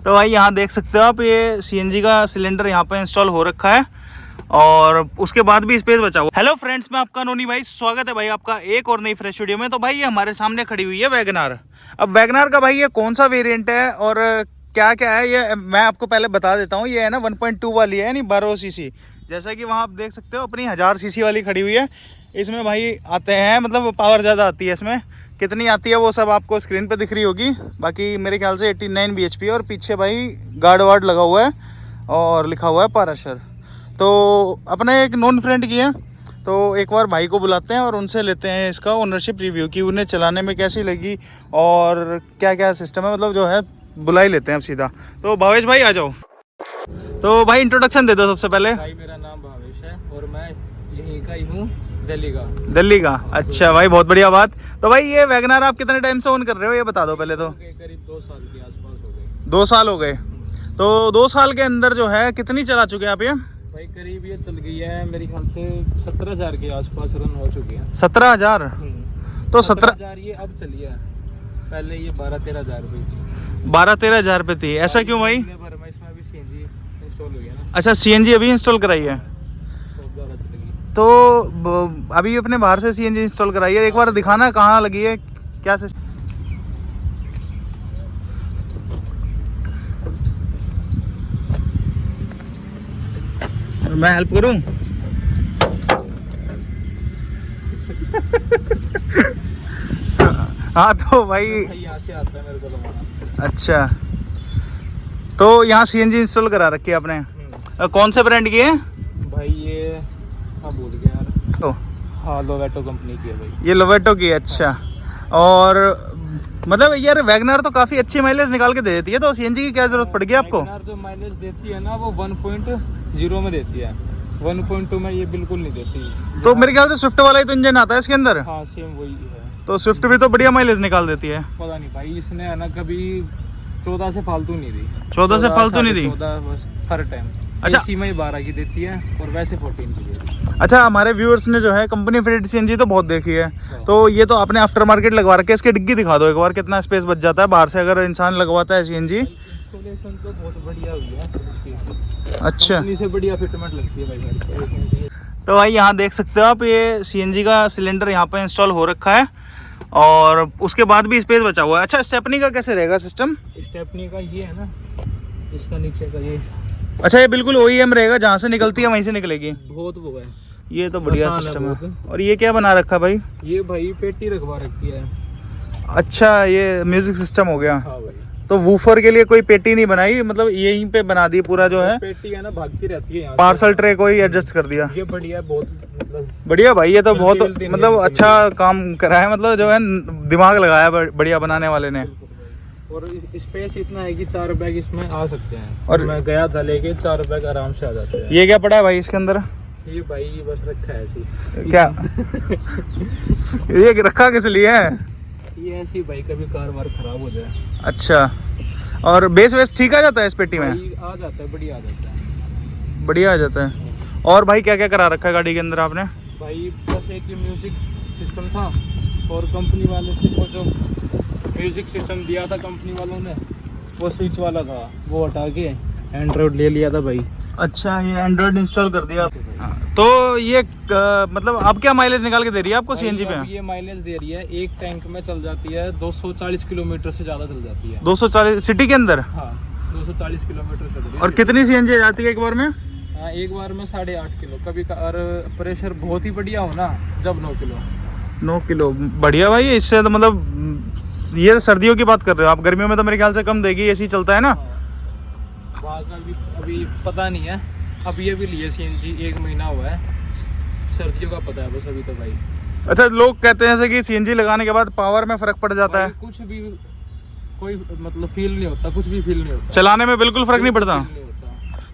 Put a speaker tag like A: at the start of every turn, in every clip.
A: तो भाई यहाँ देख सकते हो आप, ये सीएनजी का सिलेंडर यहाँ पे इंस्टॉल हो रखा है और उसके बाद भी स्पेस बचा हुआ। हेलो फ्रेंड्स, मैं आपका नोनी भाई, स्वागत है भाई आपका एक और नई फ्रेश वीडियो में। तो भाई ये हमारे सामने खड़ी हुई है वैगनार। अब वैगनार का भाई ये कौन सा वेरिएंट है और क्या क्या है ये मैं आपको पहले बता देता हूँ। ये है ना 1.2 वाली है, यानी 12 सीसी। जैसा कि वहाँ आप देख सकते हो अपनी 1000 सीसी वाली खड़ी हुई है। इसमें भाई आते हैं, मतलब पावर ज़्यादा आती है। इसमें कितनी आती है वो सब आपको स्क्रीन पे दिख रही होगी। बाकी मेरे ख्याल से 89 bhp और पीछे भाई गार्ड वार्ड लगा हुआ है और लिखा हुआ है पाराशर। तो अपने एक नॉन फ्रेंड की है, तो एक बार भाई को बुलाते हैं और उनसे लेते हैं इसका ओनरशिप रिव्यू कि उन्हें चलाने में कैसी लगी और क्या क्या सिस्टम है, मतलब जो है बुला ही लेते हैं अब सीधा। तो भावेश भाई आ जाओ। तो भाई इंट्रोडक्शन दे दो सबसे पहले।
B: भाई मेरा नाम भावेश है और मैं यहीं का ही हूँ, दिल्ली का।
A: दिल्ली का, अच्छा भाई, बहुत बढ़िया बात। तो भाई ये वैगनार आप कितने टाइम से ओन कर रहे हो ये बता दो पहले तो।
B: करीब 2 साल के आसपास हो गए।
A: 2 साल हो गए। तो 2 साल के अंदर जो है कितनी चला चुके हैं आप ये?
B: भाई करीब ये चल गई है मेरे ख्याल से 17,000 के आसपास रन हो चुकी है।
A: 17,000? तो
B: 17,000 ये अब चली है, पहले ये 12-13,000 रुपये थी।
A: 12-13,000 रुपये थी, ऐसा क्यों भाई?
B: इसमें अभी सीएनजी इंस्टॉल हो गया ना।
A: अच्छा, सीएनजी अभी इंस्टॉल कराई है। तो अभी अपने बाहर से सीएनजी इंस्टॉल कराई है, एक बार दिखाना कहाँ लगी है क्या सिस्टम। मैं हेल्प करूं? हाँ तो भाई
B: यहाँ से आता है मेरे को लगाना।
A: अच्छा, तो यहाँ सीएनजी इंस्टॉल करा रखी है आपने। कौन से ब्रांड की है
B: भाई? ये भूल गया यार।
A: तो
B: हाँ, लोवेटो कंपनी की है भाई।
A: ये लोवेटो की है, अच्छा। और मतलब यार वैगनार तो काफ़ी अच्छी माइलेज निकाल के दे देती है, तो सीएनजी की क्या ज़रूरत पड़ गई आपको?
B: वैगनार जो माइलेज देती है ना वो 1.0 में देती है, 1.2 में ये बिल्कुल नहीं देती।
A: तो मेरे ख्याल से स्विफ्ट वाला ही तो इंजन आता है इसके अंदर।
B: हाँ, सेम वही है।
A: तो स्विफ्ट भी तो बढ़िया माइलेज निकाल देती है।
B: पता नहीं भाई, इसने है ना कभी 14 से फालतू नहीं दी।
A: 14 से फालतू नहीं दी?
B: 14 बस हर टाइम।
A: अच्छा,
B: इसी में 12 की देती है और वैसे 14 की देती है।
A: अच्छा, हमारे व्यूअर्स ने जो है कंपनी फिटेड सीएनजी तो बहुत देखी है, तो ये तो आपने आफ्टर मार्केट लगवा रखे। इसकी डिग्गी दिखा दो एक बार, कितना स्पेस बच जाता है बाहर से अगर इंसान लगवाता है सीएनजी।
B: इंस्टॉलेशन तो बहुत बढ़िया हुई है इसकी।
A: अच्छा,
B: कंपनी से बढ़िया फिटमेंट लगती है भाई।
A: तो भाई यहाँ देख सकते हो आप, ये सीएनजी का सिलेंडर यहाँ पे इंस्टॉल हो रखा है और उसके बाद भी स्पेस बचा हुआ है। अच्छा, स्टेपनी का कैसे रहेगा सिस्टम?
B: स्टेपनी का ये है ना, इसका नीचे का ये।
A: अच्छा, ये बिल्कुल ओईएम रहेगा, जहाँ से निकलती है वहीं से निकलेगी।
B: बहुत वो है,
A: ये तो बढ़िया सिस्टम है। और ये क्या बना रखा भाई?
B: ये भाई पेटी रखवा रखी है।
A: अच्छा, ये म्यूजिक सिस्टम हो गया।
B: हाँ भाई।
A: तो वूफर के लिए कोई पेटी नहीं बनाई, मतलब यहीं पे बना दी पूरा जो है।
B: पेटी है ना भागती रहती है यहाँ।
A: पार्सल ट्रे को ही एडजस्ट कर दिया।
B: ये बढ़िया, बहुत मतलब
A: बढ़िया भाई, ये तो बहुत मतलब अच्छा काम करा है, मतलब जो है दिमाग लगाया बढ़िया बनाने वाले ने।
B: और स्पेस इतना है कि 4 बैग इसमें आ सकते हैं।
A: और
B: मैं गया था लेके, 4 बैग आराम से आ जाते हैं।
A: ये क्या पड़ा है भाई इसके अंदर?
B: ये भाई बस रखा है ऐसी।
A: क्या? ये रखा किस लिए है?
B: ये ऐसी भाई, कभी कार वार खराब हो जाए।
A: अच्छा, और बेस वेस ठीक आ जाता है इस पेटी में?
B: आ जाता है, बढ़िया आ जाता है।
A: बढ़िया आ जाता है। और भाई क्या क्या करा रखा है गाड़ी के अंदर आपने?
B: भाई बस एक म्यूजिक सिस्टम था और कंपनी वाले से वो जो म्यूजिक सिस्टम दिया था कंपनी वालों ने, वो स्विच वाला था, वो हटा के एंड्रॉइड ले लिया था भाई।
A: अच्छा, ये एंड्रॉइड इंस्टॉल कर दिया। तो ये मतलब अब क्या माइलेज निकाल के दे रही है आपको सीएनजी पे?
B: ये माइलेज दे रही है, एक टैंक में चल जाती है 240 किलोमीटर से ज़्यादा चल जाती है।
A: 240 सिटी के अंदर?
B: हाँ, 240 किलोमीटर चल रही है।
A: और कितनी सीएनजी जाती है एक बार में?
B: हाँ, एक बार में 8.5 किलो कभी। और प्रेशर बहुत ही बढ़िया हो ना, जब 9 किलो।
A: 9 किलो बढ़िया भाई। इससे तो मतलब ये सर्दियों की बात कर रहे हो आप, गर्मियों में तो मेरे ख्याल से कम देगी, एसी चलता है ना।
B: वहाँ का अभी पता नहीं है, अब ये भी लिए सीएनजी 1 महीना हुआ है, सर्दियों का पता है बस अभी तो भाई।
A: अच्छा, लोग कहते हैं जैसे कि सीएनजी लगाने के बाद पावर में फर्क पड़ जाता है।
B: कुछ भी कोई मतलब फील नहीं होता, कुछ भी फील नहीं होता,
A: चलाने में बिल्कुल फर्क नहीं पड़ता।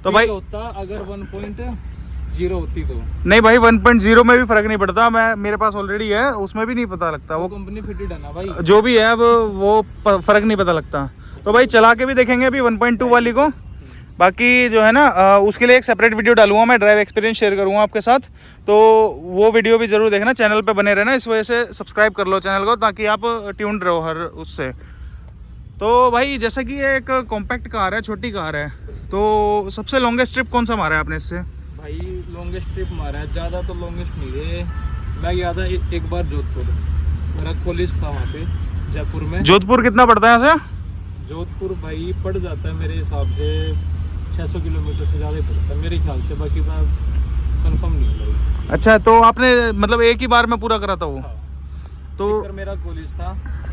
A: तो भाई
B: होता अगर 1.0 होती तो
A: नहीं भाई, 1.0 में भी फर्क नहीं पड़ता। मैं मेरे पास ऑलरेडी है, उसमें भी नहीं पता लगता। वो
B: कंपनी फिटेड है ना भाई,
A: जो भी है अब वो फर्क नहीं पता लगता। तो भाई चला के भी देखेंगे अभी 1.2 वाली को। बाकी जो है ना उसके लिए एक सेपरेट वीडियो डालूंगा मैं, ड्राइव एक्सपीरियंस शेयर करूंगा आपके साथ, तो वो वीडियो भी ज़रूर देखना, चैनल पे बने रहना। इस वजह से सब्सक्राइब कर लो चैनल को, ताकि आप ट्यून्ड रहो हर उससे। तो भाई जैसा कि ये एक कॉम्पैक्ट कार है, छोटी कार है, तो सबसे लॉन्गेस्ट ट्रिप कौन सा मारा है आपने इससे?
B: भाई लॉन्गेस्ट ट्रिप मारा है, ज़्यादा तो लॉन्गेस्ट नहीं है। मैं गया था एक बार जोधपुर, मेरा कॉलेज था वहाँ पे जयपुर में।
A: जोधपुर कितना पड़ता है ऐसे?
B: जोधपुर भाई पड़ जाता है मेरे हिसाब से 600 किलोमीटर से ज़्यादा ही पड़ता है मेरे ख्याल से, बाकी मैं कंफर्म नहीं है भाई।
A: अच्छा, तो आपने मतलब एक ही बार में पूरा करा था वो?
B: हाँ।
A: तो
B: मेरा कॉलेज था,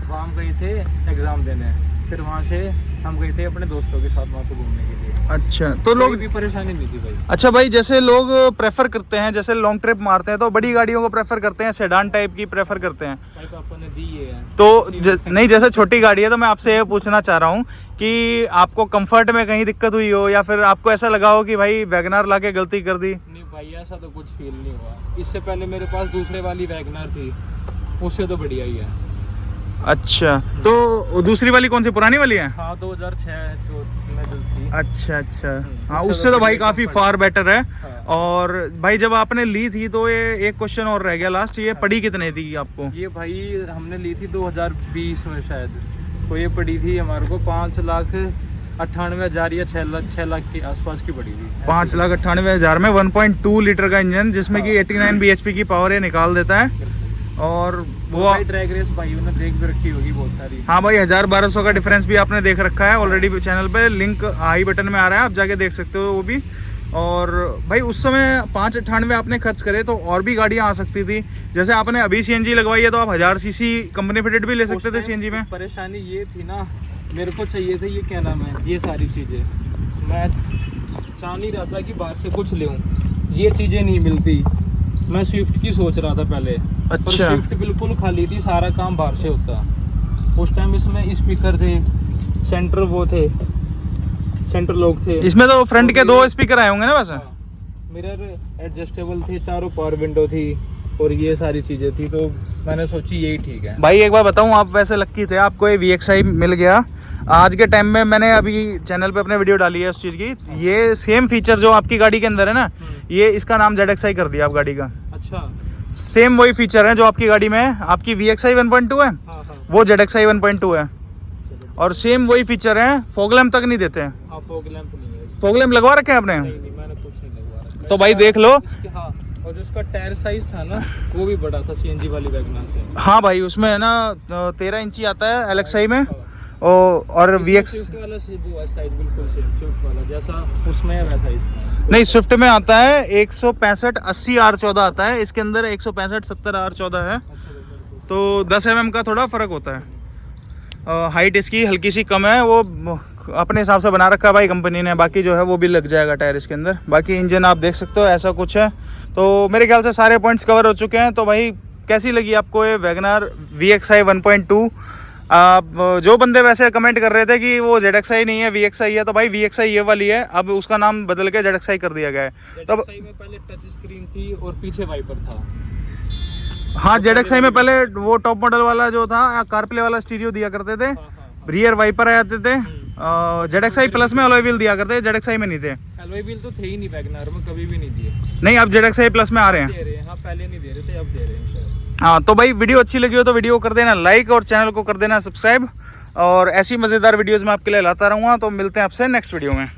B: वहाँ हम गए थे एग्ज़ाम देने, फिर वहाँ से हम गए थे अपने दोस्तों के साथ वहाँ पे घूमने के लिए।
A: अच्छा, तो लोग
B: भी परेशानी नहीं थी भाई।
A: अच्छा भाई, जैसे लोग प्रेफर करते हैं, जैसे लॉन्ग ट्रिप मारते हैं तो बड़ी गाड़ियों को प्रेफर करते हैं, सेडान टाइप की प्रेफर करते हैं,
B: भाई पापा ने दी है
A: तो नहीं जैसे छोटी गाड़ी है, तो मैं आपसे ये पूछना चाह रहा हूँ कि आपको कंफर्ट में कहीं दिक्कत हुई हो या फिर आपको ऐसा लगा हो कि भाई वैगनार लाके गलती कर दी?
B: नहीं भाई ऐसा तो कुछ फील नहीं हुआ। इससे पहले मेरे पास दूसरे वाली वैगनार थी, उससे तो बढ़िया ही है।
A: अच्छा, तो दूसरी वाली कौन सी, पुरानी वाली है?
B: हाँ 2006 में जो थी।
A: अच्छा अच्छा, हाँ उससे तो भाई काफ़ी फार बेटर है।
B: हाँ।
A: और भाई जब आपने ली थी तो ये एक क्वेश्चन और रह गया लास्ट, ये पड़ी कितने थी आपको?
B: ये भाई हमने ली थी 2020 में शायद, तो ये पड़ी थी हमारे को 5,98,000 या 6 लाख के आसपास की पड़ी थी।
A: 5,98,000 में 1.2 लीटर का इंजन, जिसमें कि 89 bhp की पावर ये निकाल देता है। और वो
B: भाई ड्रैग रेस भाइयों ने देख भी रखी होगी बहुत सारी।
A: हाँ भाई, 1000-1200 का डिफरेंस भी आपने देख रखा है ऑलरेडी चैनल पे, लिंक आई बटन में आ रहा है, आप जाके देख सकते हो वो भी। और भाई उस समय 598 आपने खर्च करे तो और भी गाड़ियाँ आ सकती थी, जैसे आपने अभी सीएनजी लगवाई है तो आप 1000 सीसी कंपनी फिटेड भी ले सकते थे सीएनजी में।
B: परेशानी ये थी ना, मेरे को चाहिए था ये क्या नाम है, ये सारी चीज़ें मैं चाह नहीं रहा था कि बाहर से कुछ लूँ, ये चीज़ें नहीं मिलती। मैं स्विफ्ट की सोच रहा था पहले।
A: अच्छा।
B: स्विफ्ट बिल्कुल खाली थी, सारा काम बाहर से होता। उस टाइम इसमें स्पीकर थे, सेंटर वो थे, सेंटर लॉक थे।
A: इसमें तो फ्रंट के 2 स्पीकर आए होंगे ना वैसे?
B: मिरर एडजस्टेबल थे, चारों पावर विंडो थी और ये सारी चीज़ें थी, तो मैंने सोची यही ठीक है।
A: भाई एक बार बताऊं, आप वैसे लक्की थे, आपको ये VXI मिल गया। आज के टाइम में मैंने अभी चैनल पे अपने वीडियो डाली है उस चीज़ की, ये सेम फीचर जो आपकी गाड़ी के अंदर है ना, ये इसका नाम ZXI कर दिया आप गाड़ी का।
B: अच्छा,
A: सेम वही फीचर है जो आपकी गाड़ी में है। आपकी VXI 1.2 है,
B: हाँ हाँ,
A: वो ZXI 1.2 है, और सेम वही फीचर है। फॉग लैम्प तक नहीं देते हैं।
B: हाँ फॉग लैंप नहीं है।
A: फॉग लैम्प लगवा रखे हैं आपने?
B: नहीं नहीं, मैंने कुछ नहीं लगवा रखा।
A: तो भाई देख लो।
B: हाँ, और जो उसका टायर साइज था ना, वो भी बड़ा था सीएनजी वाली वैगनार से।
A: हाँ भाई, उसमें है ना 13 इंची आता है LXI में, और VX
B: स्विफ्ट वाला वो साइज बिल्कुल सेम स्विफ्ट वाला जैसा उसमें है वैसा इसमें
A: नहीं, स्विफ्ट में आता है 165/80 R14 आता है, इसके अंदर 165/70 R14 है, तो 10 mm का थोड़ा फ़र्क होता है। हाइट इसकी हल्की सी कम है, वो अपने हिसाब से बना रखा है भाई कंपनी ने, बाकी जो है वो भी लग जाएगा टायर इसके अंदर। बाकी इंजन आप देख सकते हो ऐसा कुछ है। तो मेरे ख्याल से सारे पॉइंट्स कवर हो चुके हैं। तो भाई कैसी लगी आपको ये वैगनार VXI 1.2? आप जो बंदे वैसे कमेंट कर रहे थे कि वो ZXI नहीं है VXI है, तो भाई VXI ये वाली है, अब उसका नाम बदल के ZXI कर दिया गया है। तब
B: में पहले टच स्क्रीन थी और पीछे वाइपर था।
A: हाँ, ZXI में पहले वो टॉप मॉडल वाला जो था कारप्ले वाला स्टीरियो दिया करते थे, रियर वाइपर आ जाते थे। ZXI प्लस में अलॉय व्हील दिया करते, ZXI में नहीं थे।
B: अलॉय व्हील तो थे ही नहीं वैगनार में, कभी भी नहीं दिए।
A: नहीं, अब ZXI प्लस में आ रहे हैं।
B: दे रहे हैं, हाँ पहले नहीं दे रहे थे, अब दे रहे हैं शायद।
A: हाँ, तो भाई वीडियो अच्छी लगी हो तो वीडियो को कर देना लाइक और चैनल को कर देना सब्सक्राइब, और ऐसी मज़ेदार वीडियोस मैं आपके लिए लाता रहूँगा। तो मिलते हैं आपसे नेक्स्ट वीडियो में।